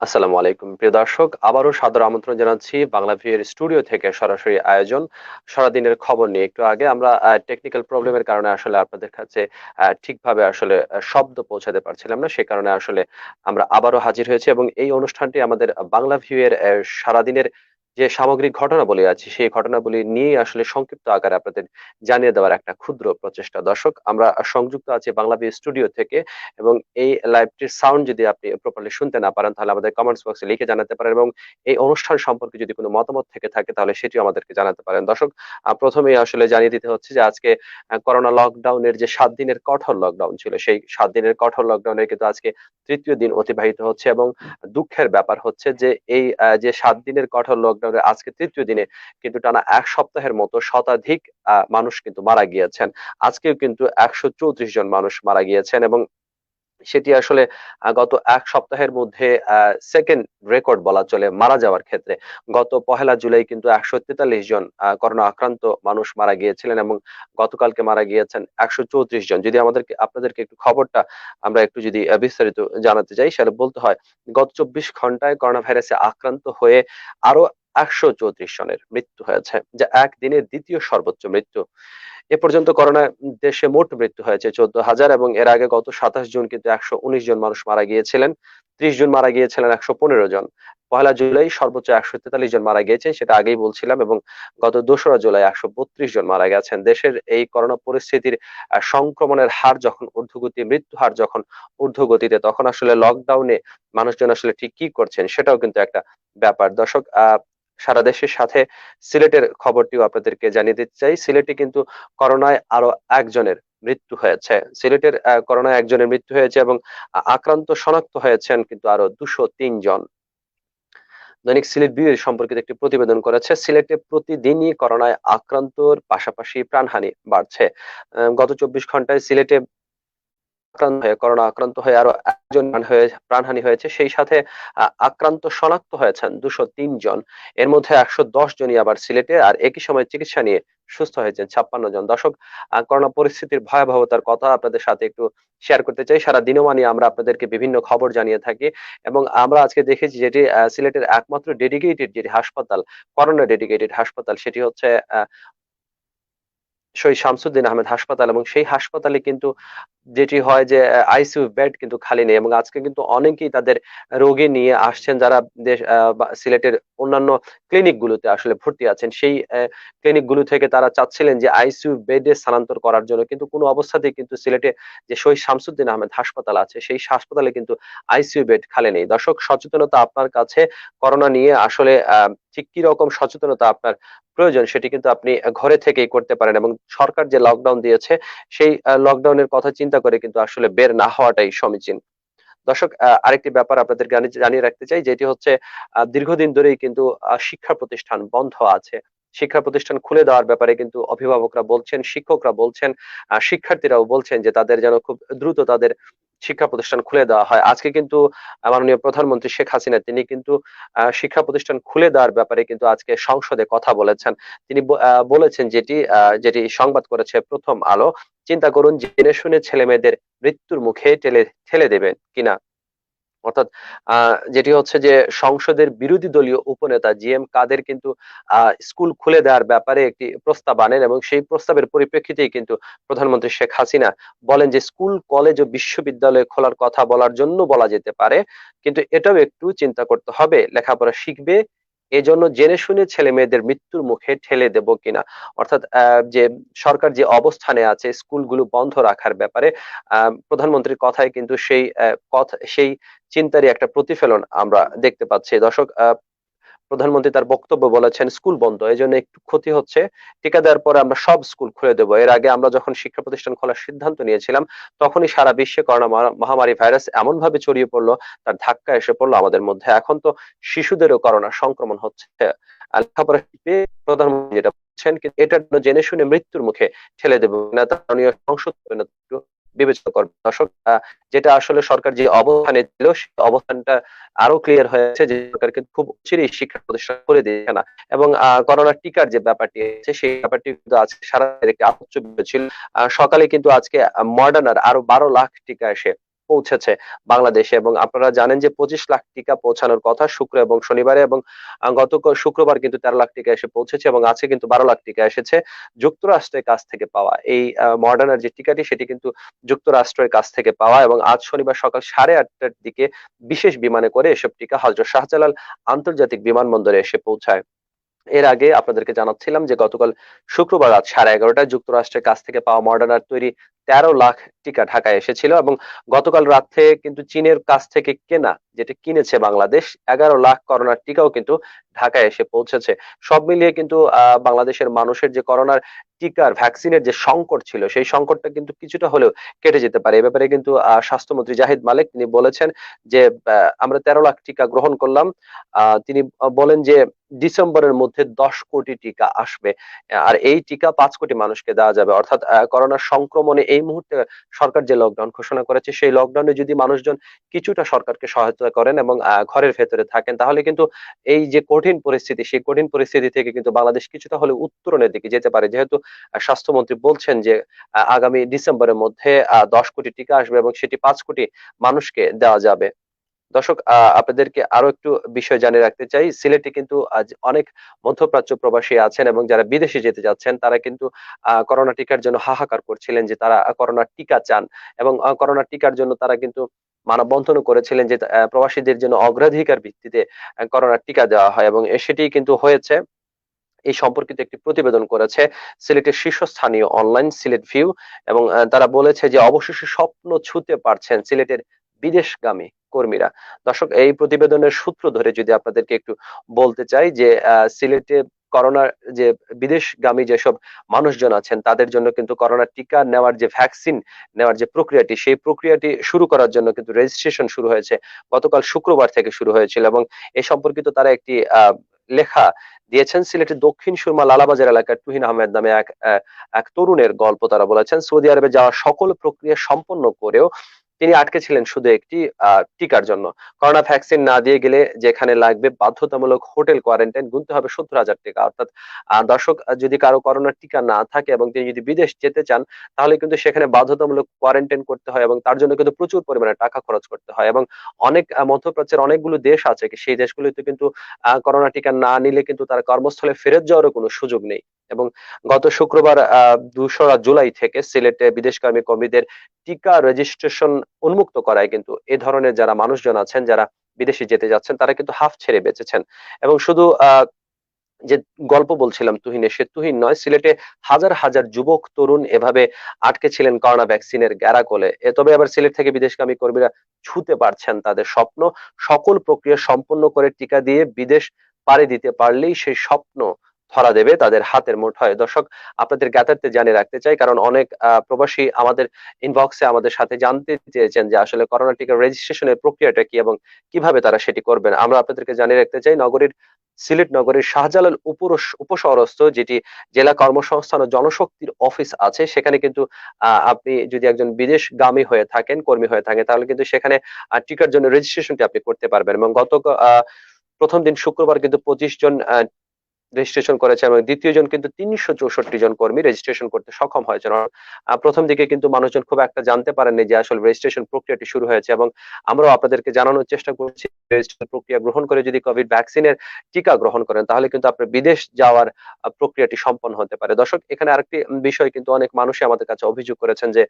আসসালামু আলাইকুম প্রিয় দর্শক, আবারও সাদর আমন্ত্রণ জানাচ্ছি বাংলা ভিউয়ের স্টুডিও থেকে সরাসরি আয়োজন সারাদিনের খবর নিয়ে। একটু আগে আমরা টেকনিক্যাল প্রবলেমের কারণে আসলে আপনাদের কাছে ঠিকভাবে আসলে শব্দ পৌঁছাতে পারছিলাম না, সে কারণে আসলে আমরা আবারও হাজির হয়েছি এবং এই অনুষ্ঠানটি আমাদের বাংলা ভিউয়ের সারাদিনের যে সামগ্রিক ঘটনাবলী আছে সেই ঘটনাবলী নিয়ে আসলে সংক্ষিপ্ত আকারে আপনাদের জানিয়ে দেওয়ার একটা ক্ষুদ্র প্রচেষ্টা। দর্শক, আমরা সংযুক্ত আছি বাংলা ভিউ স্টুডিও থেকে এবং এই লাইভটির সাউন্ড যদি আপনি প্রপারলি শুনতে না পারেন তাহলে আমাদের কমেন্টস বক্সে লিখে জানাতে পারেন এবং এই অনুষ্ঠান সম্পর্কে যদি কোনো মতামত থেকে থাকে তাহলে সেটিও আমাদেরকে জানাতে পারেন। দর্শক, প্রথমেই আসলে জানিয়ে দিতে হচ্ছে যে আজকে করোনা লকডাউনের যে 7 দিনের কঠোর লকডাউন ছিল সেই 7 দিনের কঠোর লকডাউনের কিন্তু আজকে তৃতীয় দিন অতিবাহিত হচ্ছে এবং দুঃখের ব্যাপার হচ্ছে যে এই যে 7 দিনের কঠোর লকডাউনের আজকে তৃতীয় দিনে কিন্তু টানা এক সপ্তাহের মতো শতাধিক মানুষ কিন্তু মারা গিয়েছেন। আজকেও কিন্তু 134 জন মানুষ মারা গিয়েছেন এবং সেটি আসলে গত এক সপ্তাহের মধ্যে সেকেন্ড রেকর্ড বলা চলে মারা যাওয়ার ক্ষেত্রে। গত পহেলা জুলাই কিন্তু 143 জন করোনা আক্রান্ত মানুষ মারা গিয়েছিলেন এবং গতকালকে মারা গিয়েছেন 134 জন। যদি আপনাদেরকে একটু খবরটা আমরা একটু যদি বিস্তারিত জানাতে চাই, সেটা বলতে হয় গত 24 ঘন্টায় করোনা ভাইরাসে আক্রান্ত হয়ে আরো 134 জনের মৃত্যু হয়েছে, যা একদিনের দ্বিতীয় সর্বোচ্চ মৃত্যু। এ পর্যন্ত করোনায় দেশে মোট মৃত্যু হয়েছে 14,000 এবং এর আগে গত 27 জুন কিন্তু 119 জন মানুষ মারা গিয়েছিলেন। 30 জন মারা গিয়েছিলেন 115 জন। পহেলা জুলাই সর্বোচ্চ 143 জন মারা গিয়েছে, সেটা আগেই বলছিলাম, এবং গত 2রা জুলাই 132 জন মারা গেছেন। দেশের এই করোনা পরিস্থিতির সংক্রমণের হার যখন ঊর্ধ্বগতি, মৃত্যু হার যখন ঊর্ধ্বগতিতে, তখন আসলে লকডাউনে মানুষজন আসলে ঠিক কি করছেন সেটাও কিন্তু একটা ব্যাপার। দর্শক, সারা দেশের সাথে সিলেটের খবরটিও আপনাদেরকে জানিয়ে দিতে চাই। সিলেটে কিন্তু করোনায় আরো একজনের মৃত্যু হয়েছে। সিলেটের করোনায় একজনের মৃত্যু হয়েছে এবং আক্রান্ত শনাক্ত হয়েছেন কিন্তু আরো 203 জন। দৈনিক সিলেট ব্যুরো সম্পর্কিত একটি প্রতিবেদন করেছে, সিলেটে প্রতিদিনই করোনায় আক্রান্তর পাশাপাশি প্রাণহানি বাড়ছে। গত 24 ঘন্টায় সিলেটে করোনা আক্রান্ত হয়ে আরো একজন প্রাণহানি হয়েছে, সেই সাথে আক্রান্ত শনাক্ত হয়েছেন 203 জন। এর মধ্যে 110 জনই আবার সিলেটে, আর একই সময় চিকিৎসা নিয়ে সুস্থ হয়েছেন 56 জন। দর্শক, করোনা পরিস্থিতির ভয়াবহতার কথা আপনাদের সাথে একটু শেয়ার করতে চাই। সারা দিনমানি আমরা আপনাদেরকে বিভিন্ন খবর জানিয়ে থাকি এবং আমরা আজকে দেখেছি যেটি সিলেটের একমাত্র ডেডিকেটেড যেটি হাসপাতাল, করোনা ডেডিকেটেড হাসপাতাল, সেটি হচ্ছে শহীদ শামসুদ্দিন আহমেদ হাসপাতাল। এবং সেই হাসপাতালে কিন্তু যেটি হয় যে আইসিইউ বেড কিন্তু খালি নেই এবং আজকে কিন্তু অনেকেই তাদের রোগী নিয়ে আসছেন যারা সিলেটের অন্যান্য ক্লিনিক গুলোতে আসলে ভর্তি আছেন। সেই ক্লিনিক গুলো থেকে তারা চাচ্ছিলেন যে আইসিইউ বেডে স্থানান্তর করার জন্য, কিন্তু কোনো অবস্থাতেই কিন্তু সিলেটে যে শহীদ শামসুদ্দিন আহমেদ হাসপাতাল আছে সেই হাসপাতালে কিন্তু আইসিইউ বেড খালি নেই। দর্শক, সচেতনতা আপনার কাছে করোনা নিয়ে আসলে ঠিক কি রকম সচেতনতা আপনার প্রয়োজন সেটি কিন্তু আপনি ঘরে থেকেই করতে পারেন এবং সরকার যে লকডাউন দিয়েছে সেই লকডাউনের কথা চিন্তা করে কিন্তু আসলে বের না হওয়াটাই সমীচীন। দর্শক, আরেকটি ব্যাপার আপনাদের জানিয়ে রাখতে চাই, যেটি হচ্ছে দীর্ঘদিন ধরেই কিন্তু শিক্ষা প্রতিষ্ঠান বন্ধ আছে। শিক্ষা প্রতিষ্ঠান খুলে দেওয়ার ব্যাপারে কিন্তু অভিভাবকরা বলছেন, শিক্ষকরা বলছেন, শিক্ষার্থীরাও বলছেন যে তাদের যেন খুব দ্রুত তাদের শিক্ষা প্রতিষ্ঠান খুলে দেওয়া হয়। আজকে কিন্তু মাননীয় প্রধানমন্ত্রী শেখ হাসিনা তিনি কিন্তু শিক্ষা প্রতিষ্ঠান খুলে দেওয়ার ব্যাপারে কিন্তু আজকে সংসদে কথা বলেছেন। তিনি বলেছেন, যেটি সংবাদ করেছে প্রথম আলো, চিন্তা করুন জেনে শুনে ছেলে মেয়েদের মৃত্যুর মুখে ঠেলে দেবেন কিনা। অর্থাৎ যেটি হচ্ছে যে সংসদের বিরোধী দলীয় উপনেতা জিএম কাদের কিন্তু স্কুল খুলে দেওয়ার ব্যাপারে একটি প্রস্তাব আনেন এবং সেই প্রস্তাবের পরিপ্রেক্ষিতেই কিন্তু প্রধানমন্ত্রী শেখ হাসিনা বলেন যে স্কুল কলেজ ও বিশ্ববিদ্যালয় খোলার কথা বলার জন্য বলা যেতে পারে, কিন্তু এটাও একটু চিন্তা করতে হবে, লেখাপড়া শিখবে এজন্য জেনে শুনে ছেলে মেয়েদের মৃত্যুর মুখে ঠেলে দেব কিনা। অর্থাৎ যে সরকার যে অবস্থানে আছে স্কুলগুলো বন্ধ রাখার ব্যাপারে, প্রধানমন্ত্রীর কথায় কিন্তু সেই চিন্তারই একটা প্রতিফলন আমরা দেখতে পাচ্ছি। দর্শক, প্রধানমন্ত্রী তার বক্তব্য বলেছেন স্কুল বন্ধ এজন্য একটু ক্ষতি হচ্ছে, টিকা দেওয়ার পরে আমরা সব স্কুল খুলে দেবো। এর আগে আমরা যখন শিক্ষা প্রতিষ্ঠান খোলার সিদ্ধান্ত নিয়েছিলাম তখনই সারা বিশ্বে করোনা মহামারী ভাইরাস এমন ভাবে ছড়িয়ে পড়লো, তার ধাক্কা এসে পড়লো আমাদের মধ্যে। এখন তো শিশুদেরও করোনা সংক্রমণ হচ্ছে। লেখাপড়া শিখবে, প্রধানমন্ত্রী যেটা বলছেন, কিন্তু এটার জন্য জেনে শুনে মৃত্যুর মুখে ঠেলে দেবো না, তা মাননীয় সংসদ বিবেচনা করবে। দর্শক, যেটা আসলে সরকার যে অবস্থানে ছিল সেই অবস্থানটা আরো ক্লিয়ার হয়েছে যে সরকার কিন্তু খুব অচিরেই শিক্ষা প্রতিষ্ঠান করে দিচ্ছে না। এবং করোনার টিকার যে ব্যাপারটি আছে সেই ব্যাপারটি কিন্তু আজকে সারা দেশের একটি আলোচ্য বিষয় ছিল। সকালে কিন্তু আজকে মডার্নার আরো 12 লাখ টিকা এসে পৌঁছেছে বাংলাদেশে। এবং আপনারা জানেন যে 25 লাখ টিকা পৌঁছানোর কথা শুক্র এবং শনিবারে, এবং গত শুক্রবার কিন্তু 13 লাখ টিকা এসে পৌঁছেছে, এবং আজকে কিন্তু 12 লাখ টিকা এসেছে যুক্তরাষ্ট্রের কাছ থেকে পাওয়া। এই মডার্নার যে টিকাটি সেটি কিন্তু যুক্তরাষ্ট্রের কাছ থেকে পাওয়া, এবং আজ শনিবার সকাল 8:30টার দিকে বিশেষ বিমানে করে এসব টিকা হযরত শাহজালাল আন্তর্জাতিক বিমানবন্দরে এসে পৌঁছায়। এর আগে আপনাদেরকে জানাচ্ছিলাম যে গতকাল শুক্রবার রাত 11:30টায় যুক্তরাষ্ট্রের কাছ থেকে পাওয়া মডার্নার তৈরি 13 লাখ টিকা ঢাকায় এসেছিল, এবং গতকাল রাতে কিন্তু চীনের কাছ থেকে কেনা, যেটা কিনেছে বাংলাদেশ, 11 লাখ করোনার টিকাও কিন্তু ঢাকায় এসে পৌঁছেছে। সব মিলিয়ে কিন্তু বাংলাদেশের মানুষের যে করোনার টিকার ভ্যাকসিনের যে সংকট ছিল, সেই সংকটটা কিন্তু কিছুটা হলেও কেটে যেতে পারে। এ ব্যাপারে কিন্তু স্বাস্থ্যমন্ত্রী জাহিদ মালিক তিনি বলেছেন যে আমরা 13 লাখ টিকা গ্রহণ করলাম। তিনি বলেন যে ডিসেম্বরের মধ্যে 10 কোটি টিকা আসবে, আর এই টিকা 5 কোটি মানুষকে দেওয়া যাবে। অর্থাৎ করোনা সংক্রমণে এই মুহূর্তে সরকার যে লকডাউন ঘোষণা করেছে, সেই লকডাউনে যদি মানুষজন কিছুটা সরকারকে সহায়তা করেন এবং ঘরের ভেতরে থাকেন, তাহলে কিন্তু এই যে কঠিন পরিস্থিতি, সেই কঠিন পরিস্থিতি থেকে কিন্তু বাংলাদেশ কিছুটা হলে উত্তরণের দিকে যেতে পারে। যেহেতু স্বাস্থ্যমন্ত্রী বলছেন যে আগামী ডিসেম্বরের মধ্যে 10 কোটি টিকা আসবে, এবং সেটি 5 কোটি মানুষকে দেওয়া যাবে। দর্শক, আপনাদেরকে আরো একটু বিষয় জানিয়ে রাখতে চাই। সিলেটে কিন্তু আজ অনেক মধ্যপ্রাচ্য প্রবাসী আছেন, এবং যারা বিদেশে যেতে যাচ্ছেন তারা কিন্তু করোনা টিকার জন্য হাহাকার করছিলেন যে তারা করোনার টিকা চান, এবং করোনার টিকার জন্য তারা কিন্তু মানববন্ধনও করেছিলেন যে প্রবাসীদের জন্য অগ্রাধিকার ভিত্তিতে করোনার টিকা দেওয়া হয়, এবং সেটি কিন্তু হয়েছে। এই সম্পর্কিত একটি প্রতিবেদন করেছে সিলেটের শীর্ষস্থানীয় অনলাইন সিলেট ভিউ, এবং তারা বলেছে যে অবশেষে স্বপ্ন ছুঁতে পারছেন সিলেটের বিদেশগামী কর্মীরা। দর্শক, এই প্রতিবেদনের সূত্র ধরে যদি আপনাদেরকে একটু বলতে চাই যে সিলেটে করোনার যে বিদেশগামী যেসব মানুষজন আছেন তাদের জন্য কিন্তু করোনার টিকা নেওয়ার যে ভ্যাকসিন নেওয়ার যে প্রক্রিয়াটি, সেই প্রক্রিয়াটি শুরু করার জন্য কিন্তু রেজিস্ট্রেশন শুরু হয়েছে গতকাল শুক্রবার থেকে শুরু হয়েছিল। এবং এই সম্পর্কিত তারা একটি লেখা দিয়েছেন। সিলেটের দক্ষিণ সুরমা লালাবাজার এলাকার তুহিন আহমেদ নামে এক তরুণের গল্প তারা বলেছেন। সৌদি আরবে যাওয়ার সকল প্রক্রিয়া সম্পন্ন করেও তিনি আটকে ছিলেন শুধু একটি টিকার জন্য। করোনা ভ্যাকসিন না দিয়ে গেলে যেখানে লাগবে বাধ্যতামূলক হোটেল কোয়ারেন্টাইন, গুনতে হবে 70,000 টাকা। অর্থাৎ দর্শক, যদি কারো করোনার টিকা না থাকে এবং তিনি যদি বিদেশ যেতে চান, তাহলে কিন্তু সেখানে বাধ্যতামূলক কোয়ারেন্টাইন করতে হয়, এবং তার জন্য কিন্তু প্রচুর পরিমাণে টাকা খরচ করতে হয়। এবং অনেক মধ্যপ্রাচ্যের অনেকগুলো দেশ আছে, সেই দেশগুলোতে কিন্তু করোনা টিকা না নিলে কিন্তু তার কর্মস্থলে ফেরত যাওয়ারও কোনো সুযোগ নেই। এবং গত শুক্রবার 2রা জুলাই থেকে সিলেটে বিদেশগামী কর্মীদের টিকা রেজিস্ট্রেশন উন্মুক্ত করায় কিন্তু এ ধরনের যারা মানুষজন আছেন, যারা বিদেশে যেতে যাচ্ছেন, তারা কিন্তু হাফ ছেড়ে বেঁচেছেন। এবং শুধু যে গল্প বলছিলাম তুহিনের, সে তুহিন নয়, সিলেটে হাজার হাজার যুবক তরুণ এভাবে আটকে ছিলেন করোনা ভ্যাকসিনের গ্যারাকলে। তবে আবার সিলেট থেকে বিদেশগামী কর্মীরা ছুঁতে পারছেন তাদের স্বপ্ন। সকল প্রক্রিয়া সম্পন্ন করে টিকা দিয়ে বিদেশ পাড়ি দিতে পারলেই সেই স্বপ্ন ধরা দেবে তাদের হাতের মুঠোয়। দর্শক, আপনাদের জ্ঞাতার্থে জানিয়ে রাখতে চাই, কারণ অনেক প্রবাসী আমাদের ইনবক্সে আমাদের সাথে জানতে চেয়েছেন যে আসলে করোনা টিকা রেজিস্ট্রেশনের প্রক্রিয়াটা কি এবং কিভাবে তারা সেটি করবেন। আমরা আপনাদেরকে জানিয়ে রাখতে চাই, সিলেট নগরীর শাহজালাল উপশহরস্থ যেটি জেলা কর্মসংস্থান ও জনশক্তির অফিস আছে, সেখানে কিন্তু আপনি যদি একজন বিদেশগামী হয়ে থাকেন, কর্মী হয়ে থাকেন, তাহলে কিন্তু সেখানে টিকার জন্য রেজিস্ট্রেশনটি আপনি করতে পারবেন। এবং প্রথম দিন শুক্রবার কিন্তু 25 জন রেজিস্ট্রেশন করেছে, এবং দ্বিতীয় জন কিন্তু 364 জন কর্মী রেজিস্ট্রেশন করতে সক্ষম হয়েছে। প্রথম দিকে কিন্তু মানুষজন খুব একটা জানতে পারেননি যে আসলে রেজিস্ট্রেশন প্রক্রিয়াটি শুরু হয়েছে, এবং আমরাও আপনাদেরকে জানানোর চেষ্টা করছি রেজিস্ট্রেশন প্রক্রিয়া গ্রহণ করে যদি কোভিড ভ্যাকসিনের টিকা গ্রহণ করেন, তাহলে কিন্তু আপনার বিদেশ যাওয়ার প্রক্রিয়াটি সম্পন্ন হতে পারে। দর্শক, এখানে আরেকটি বিষয় কিন্তু অনেক মানুষই আমাদের কাছে অভিযোগ করেছেন যে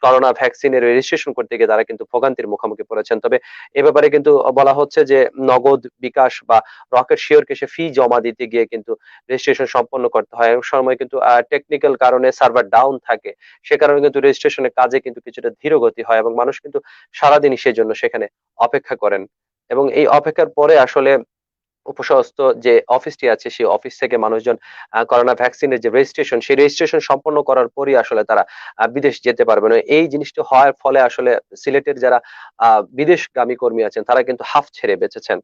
করোনা ভ্যাকসিনের রেজিস্ট্রেশন করতে গিয়ে তারা কিন্তু ভোগান্তির মুখোমুখি পড়েছেন। তবে এ ব্যাপারে কিন্তু বলা হচ্ছে যে নগদ, বিকাশ বা রকেট শিওর কেসে ফি জমা দিতে গিয়ে কিন্তু রেজিস্ট্রেশন সম্পন্ন করতে হয়। অনেক সময় কিন্তু টেকনিক্যাল কারণে সার্ভার ডাউন থাকে, সে কারণে কিন্তু রেজিস্ট্রেশনের কাজে কিন্তু কিছুটা ধীর গতি হয়, এবং মানুষ কিন্তু সারাদিনই সেই জন্য সেখানে অপেক্ষা করেন। এবং এই অপেক্ষার পরে আসলে উপসহস্থ যে অফিসটি আছে, সেই অফিস থেকে মানুষজন করোনা ভ্যাকসিনের যে রেজিস্ট্রেশন, সেই রেজিস্ট্রেশন সম্পন্ন করার পরই আসলে তারা বিদেশ যেতে পারবেন। এই জিনিসটি হওয়ার ফলে আসলে সিলেটের যারা বিদেশগামী কর্মী আছেন, তারা কিন্তু হাফ ছেড়ে বেঁচেছেন।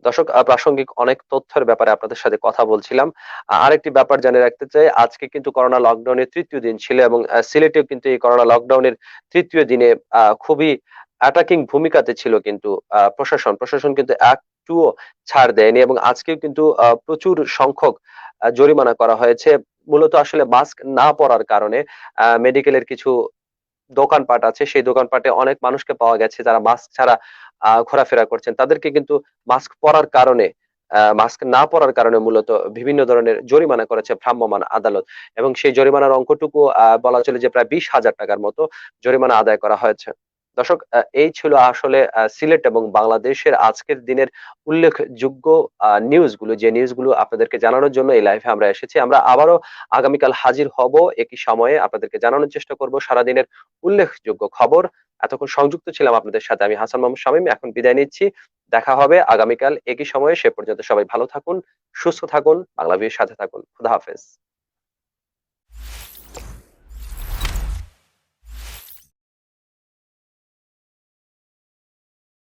দর্শক, প্রাসঙ্গিক অনেক তথ্যের ব্যাপারে আপনাদের সাথে কথা বলছিলাম। আরেকটি ব্যাপার জানিয়ে রাখতে চাই, আজকে কিন্তু করোনা লকডাউনের 3য় দিন ছিল, এবং সিলেটেও কিন্তু এই করোনা লকডাউনের 3য় দিনে খুবই অ্যাটাকিং ভূমিকাতে ছিল কিন্তু প্রশাসন কিন্তু একটুও ছাড় দেয়নি, এবং আজকেও কিন্তু প্রচুর সংখ্যক জরিমানা করা হয়েছে, মূলত আসলে মাস্ক না পরার কারণে। মেডিকেলের কিছু দোকানপাট আছে সেই দোকানপাটে অনেক মানুষকে পাওয়া গেছে যারা মাস্ক ছাড়া ঘোরাফেরা করছেন, তাদেরকে কিন্তু মাস্ক পরার কারণে, মাস্ক না পরার কারণে মূলত বিভিন্ন ধরনের জরিমানা করেছে ভ্রাম্যমাণ আদালত, এবং সেই জরিমানার অঙ্কটুকু বলা চলে যে প্রায় 20,000 টাকার মতো জরিমানা আদায় করা হয়েছে। দর্শক, এই ছিল আসলে সিলেট এবং বাংলাদেশের আজকের দিনের উল্লেখযোগ্য নিউজগুলো, যে নিউজগুলো আপনাদেরকে জানানোর জন্য এই লাইভে আমরা এসেছি। আমরা আবারও আগামীকাল হাজির হব একই সময়ে, আপনাদেরকে জানানোর চেষ্টা করব সারাদিনের উল্লেখযোগ্য খবর। এতক্ষণ সংযুক্ত ছিলাম আপনাদের সাথে আমি হাসান মাহমুদ শামীম। এখন বিদায় নিচ্ছি। দেখা হবে আগামীকাল একই সময়ে। সে পর্যন্ত সবাই ভালো থাকুন, সুস্থ থাকুন, বাংলা ভিউর সাথে থাকুন। খুদা হাফেজ।